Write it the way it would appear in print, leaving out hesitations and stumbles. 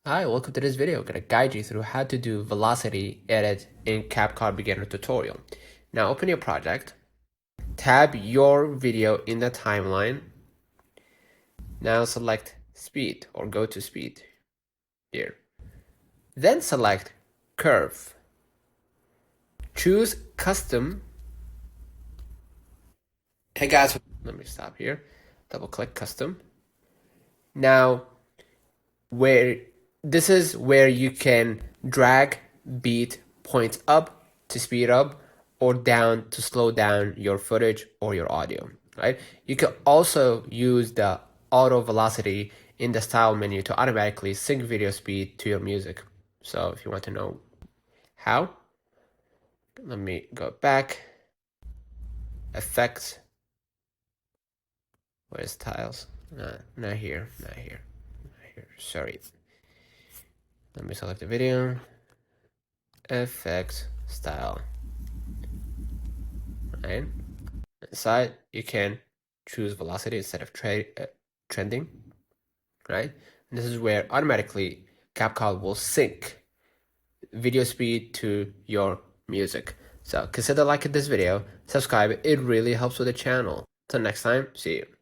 Hi, welcome to this video. I'm going to guide you through how to do velocity edit in CapCut beginner tutorial. Now open your project, tab your video in the timeline. Now select speed or go to speed here. Then select curve. Choose custom. Hey guys, let me stop here. Double click custom. Now this is where you can drag beat points up to speed up or down to slow down your footage or your audio, right? You can also use the auto velocity in the style menu to automatically sync video speed to your music. So if you want to know how, let me go back. Effects. Where's tiles? Not here, not here, not here. Sorry. Let me select the video. Effects, style. Right? Inside, you can choose velocity instead of trending. Right? And this is where automatically CapCut will sync video speed to your music. So consider liking this video, subscribe. It really helps with the channel. Till next time, see you.